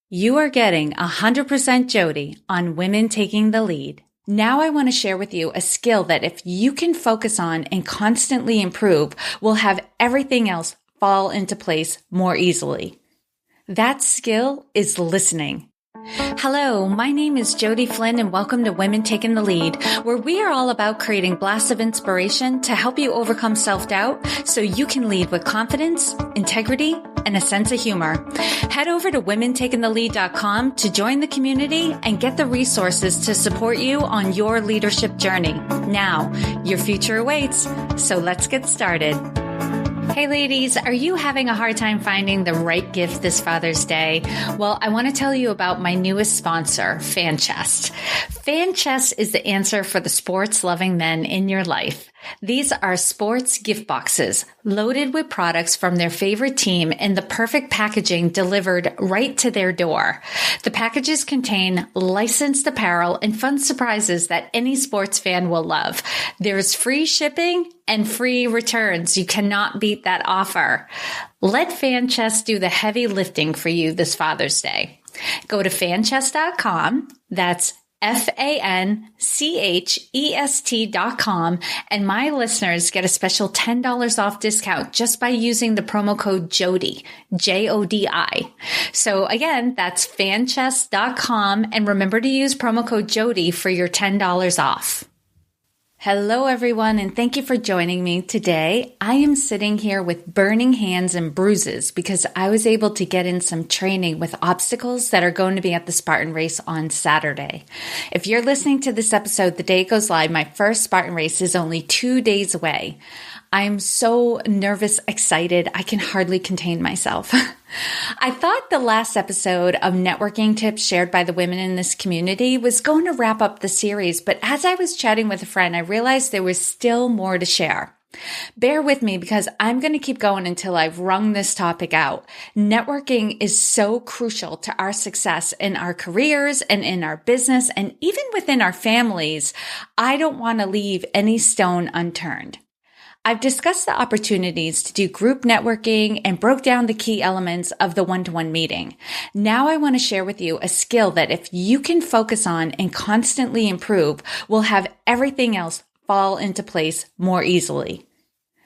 You are getting 100% Jody on Women Taking the Lead. Now I want to share with you a skill that if you can focus on and constantly improve, will have everything else fall into place more easily. That skill is listening. Hello, my name is Jody Flynn and welcome to Women Taking the Lead, where we are all about creating blasts of inspiration to help you overcome self-doubt so you can lead with confidence, integrity, and a sense of humor. Head over to womentakingthelead.com to join the community and get the resources to support you on your leadership journey. Now, your future awaits, so let's get started. Hey ladies, are you having a hard time finding the right gift this Father's Day? Well, I want to tell you about my newest sponsor, FanChest. FanChest is the answer for the sports-loving men in your life. These are sports gift boxes loaded with products from their favorite team in the perfect packaging delivered right to their door. The packages contain licensed apparel and fun surprises that any sports fan will love. There's free shipping and free returns. You cannot beat that offer. Let FanChest do the heavy lifting for you this Father's Day. Go to fanchest.com. That's FANCHEST.com, and my listeners get a special $10 off discount just by using the promo code JODI, Jodi. So again, that's fanchest.com, and remember to use promo code JODI for your $10 off. Hello, everyone, and thank you for joining me today. I am sitting here with burning hands and bruises because I was able to get in some training with obstacles that are going to be at the Spartan Race on Saturday. If you're listening to this episode the day it goes live, my first Spartan Race is only 2 days away. I'm so nervous, excited, I can hardly contain myself. I thought the last episode of networking tips shared by the women in this community was going to wrap up the series, but as I was chatting with a friend, I realized there was still more to share. Bear with me because I'm going to keep going until I've wrung this topic out. Networking is so crucial to our success in our careers and in our business and even within our families. I don't want to leave any stone unturned. I've discussed the opportunities to do group networking and broke down the key elements of the one-to-one meeting. Now I want to share with you a skill that if you can focus on and constantly improve, will have everything else fall into place more easily.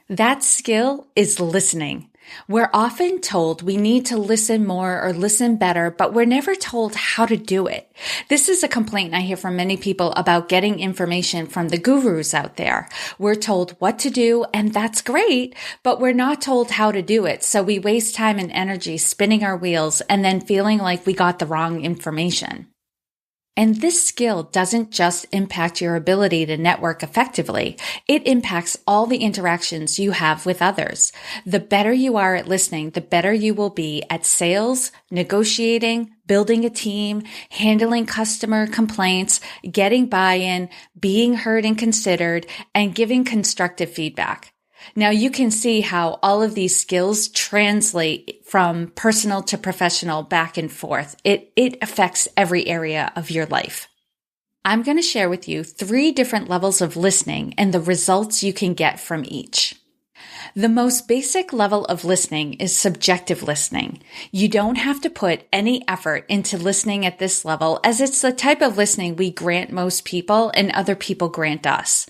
That skill is listening. We're often told we need to listen more or listen better, but we're never told how to do it. This is a complaint I hear from many people about getting information from the gurus out there. We're told what to do, and that's great, but we're not told how to do it. So we waste time and energy spinning our wheels and then feeling like we got the wrong information. And this skill doesn't just impact your ability to network effectively. It impacts all the interactions you have with others. The better you are at listening, the better you will be at sales, negotiating, building a team, handling customer complaints, getting buy-in, being heard and considered, and giving constructive feedback. Now you can see how all of these skills translate from personal to professional back and forth. It affects every area of your life. I'm going to share with you 3 different levels of listening and the results you can get from each. The most basic level of listening is subjective listening. You don't have to put any effort into listening at this level, as it's the type of listening we grant most people and other people grant us.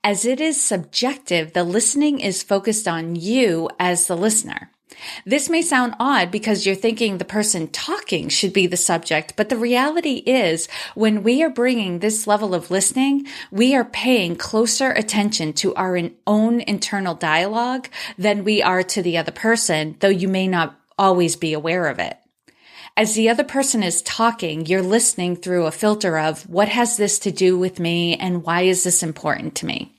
As it is subjective, the listening is focused on you as the listener. This may sound odd because you're thinking the person talking should be the subject, but the reality is when we are bringing this level of listening, we are paying closer attention to our own internal dialogue than we are to the other person, though you may not always be aware of it. As the other person is talking, you're listening through a filter of what has this to do with me and why is this important to me?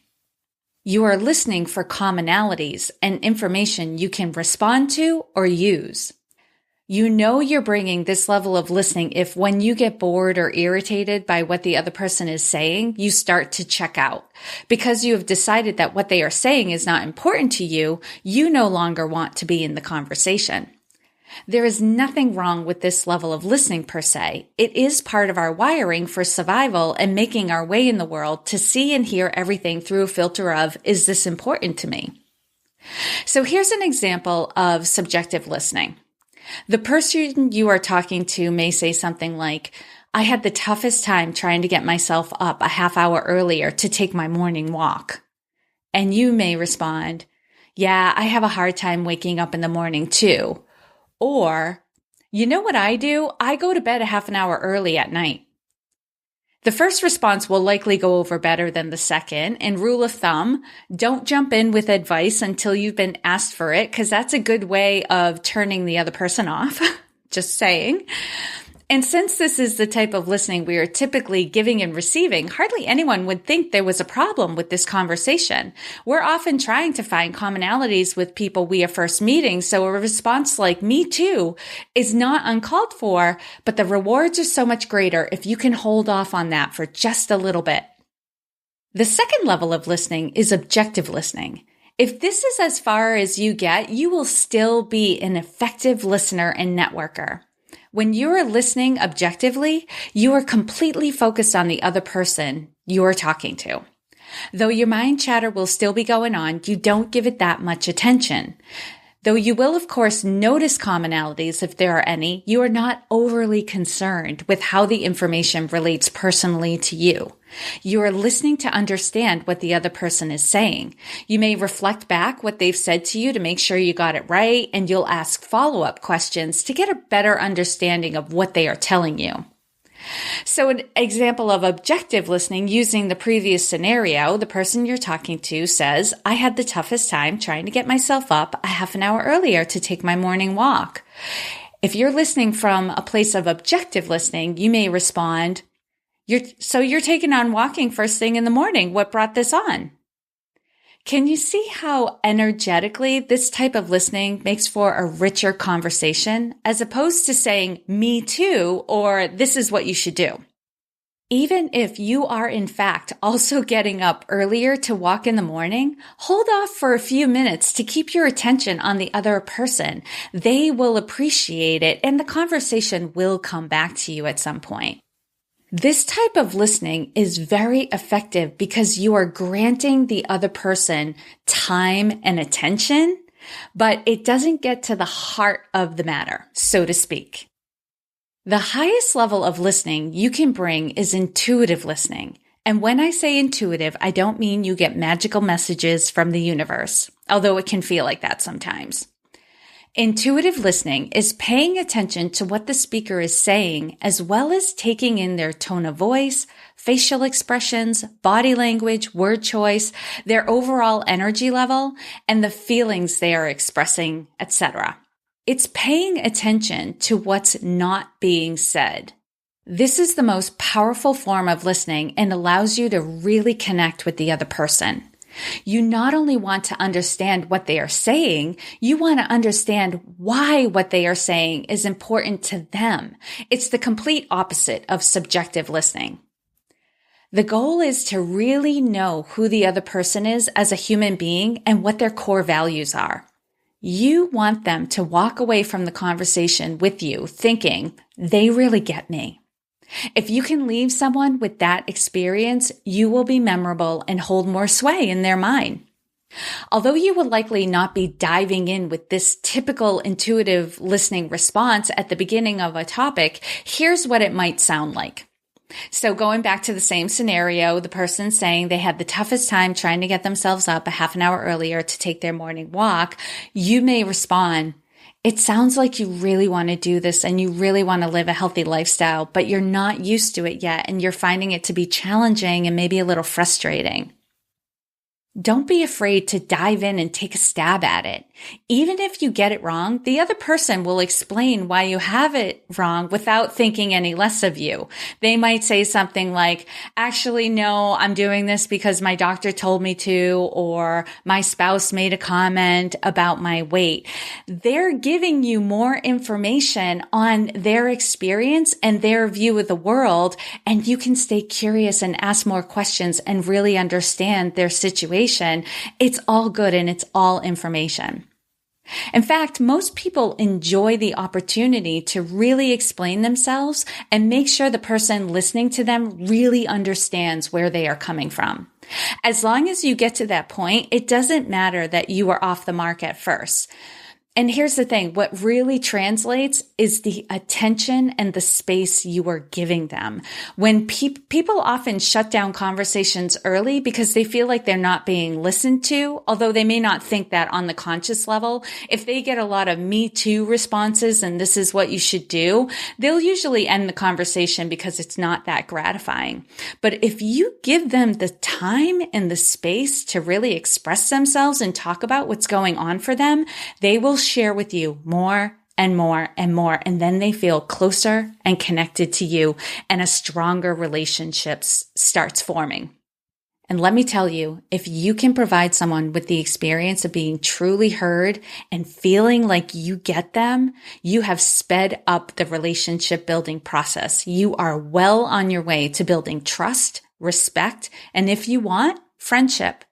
You are listening for commonalities and information you can respond to or use. You know you're bringing this level of listening if when you get bored or irritated by what the other person is saying, you start to check out. Because you have decided that what they are saying is not important to you, you no longer want to be in the conversation. There is nothing wrong with this level of listening per se. It is part of our wiring for survival and making our way in the world to see and hear everything through a filter of, is this important to me? So here's an example of subjective listening. The person you are talking to may say something like, I had the toughest time trying to get myself up a half hour earlier to take my morning walk. And you may respond, yeah, I have a hard time waking up in the morning too. Or, you know what I do? I go to bed a half an hour early at night. The first response will likely go over better than the second. And rule of thumb, don't jump in with advice until you've been asked for it, because that's a good way of turning the other person off. Just saying. And since this is the type of listening we are typically giving and receiving, hardly anyone would think there was a problem with this conversation. We're often trying to find commonalities with people we are first meeting, so a response like "me too" is not uncalled for, but the rewards are so much greater if you can hold off on that for just a little bit. The second level of listening is objective listening. If this is as far as you get, you will still be an effective listener and networker. When you are listening objectively, you are completely focused on the other person you are talking to. Though your mind chatter will still be going on, you don't give it that much attention. Though you will, of course, notice commonalities if there are any, you are not overly concerned with how the information relates personally to you. You are listening to understand what the other person is saying. You may reflect back what they've said to you to make sure you got it right, and you'll ask follow-up questions to get a better understanding of what they are telling you. So an example of objective listening using the previous scenario, the person you're talking to says, I had the toughest time trying to get myself up a half an hour earlier to take my morning walk. If you're listening from a place of objective listening, you may respond, you're taking on walking first thing in the morning. What brought this on? Can you see how energetically this type of listening makes for a richer conversation as opposed to saying, me too, or this is what you should do? Even if you are in fact also getting up earlier to walk in the morning, hold off for a few minutes to keep your attention on the other person. They will appreciate it and the conversation will come back to you at some point. This type of listening is very effective because you are granting the other person time and attention, but it doesn't get to the heart of the matter, so to speak. The highest level of listening you can bring is intuitive listening. And when I say intuitive, I don't mean you get magical messages from the universe, although it can feel like that sometimes. Intuitive listening is paying attention to what the speaker is saying, as well as taking in their tone of voice, facial expressions, body language, word choice, their overall energy level, and the feelings they are expressing, etc. It's paying attention to what's not being said. This is the most powerful form of listening and allows you to really connect with the other person. You not only want to understand what they are saying, you want to understand why what they are saying is important to them. It's the complete opposite of subjective listening. The goal is to really know who the other person is as a human being and what their core values are. You want them to walk away from the conversation with you thinking, they really get me. If you can leave someone with that experience, you will be memorable and hold more sway in their mind. Although you will likely not be diving in with this typical intuitive listening response at the beginning of a topic, here's what it might sound like. So going back to the same scenario, the person saying they had the toughest time trying to get themselves up a half an hour earlier to take their morning walk, you may respond, it sounds like you really want to do this and you really want to live a healthy lifestyle, but you're not used to it yet and you're finding it to be challenging and maybe a little frustrating. Don't be afraid to dive in and take a stab at it. Even if you get it wrong, the other person will explain why you have it wrong without thinking any less of you. They might say something like, actually, no, I'm doing this because my doctor told me to, or my spouse made a comment about my weight. They're giving you more information on their experience and their view of the world, and you can stay curious and ask more questions and really understand their situation. It's all good and it's all information. In fact, most people enjoy the opportunity to really explain themselves and make sure the person listening to them really understands where they are coming from. As long as you get to that point, it doesn't matter that you are off the mark at first. And here's the thing, what really translates is the attention and the space you are giving them. When people often shut down conversations early because they feel like they're not being listened to, although they may not think that on the conscious level. If they get a lot of me too responses and this is what you should do, they'll usually end the conversation because it's not that gratifying. But if you give them the time and the space to really express themselves and talk about what's going on for them, they will share with you more and more and more. And then they feel closer and connected to you, and a stronger relationship starts forming. And let me tell you, if you can provide someone with the experience of being truly heard and feeling like you get them, you have sped up the relationship building process. You are well on your way to building trust, respect, and if you want, friendship.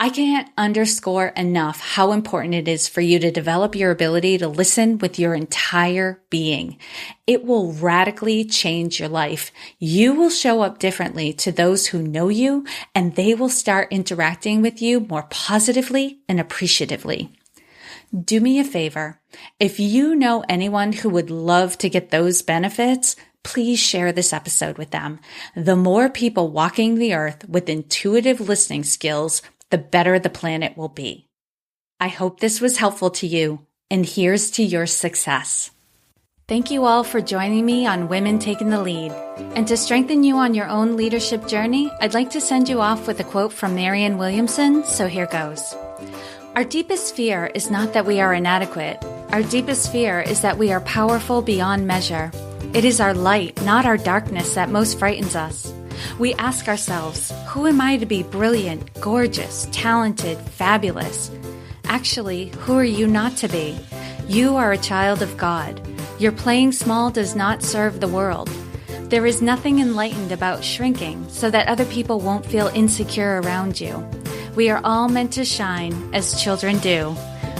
I can't underscore enough how important it is for you to develop your ability to listen with your entire being. It will radically change your life. You will show up differently to those who know you, and they will start interacting with you more positively and appreciatively. Do me a favor. If you know anyone who would love to get those benefits, please share this episode with them. The more people walking the earth with intuitive listening skills, the better the planet will be. I hope this was helpful to you, and here's to your success. Thank you all for joining me on Women Taking the Lead. And to strengthen you on your own leadership journey, I'd like to send you off with a quote from Marianne Williamson, so here goes. Our deepest fear is not that we are inadequate. Our deepest fear is that we are powerful beyond measure. It is our light, not our darkness, that most frightens us. We ask ourselves, who am I to be brilliant, gorgeous, talented, fabulous? Actually, who are you not to be? You are a child of God. Your playing small does not serve the world. There is nothing enlightened about shrinking so that other people won't feel insecure around you. We are all meant to shine as children do.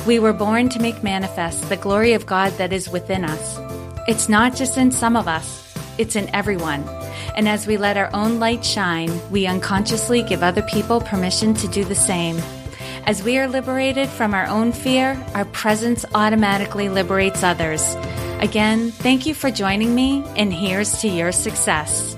We were born to make manifest the glory of God that is within us. It's not just in some of us, it's in everyone. And as we let our own light shine, we unconsciously give other people permission to do the same. As we are liberated from our own fear, our presence automatically liberates others. Again, thank you for joining me, and here's to your success.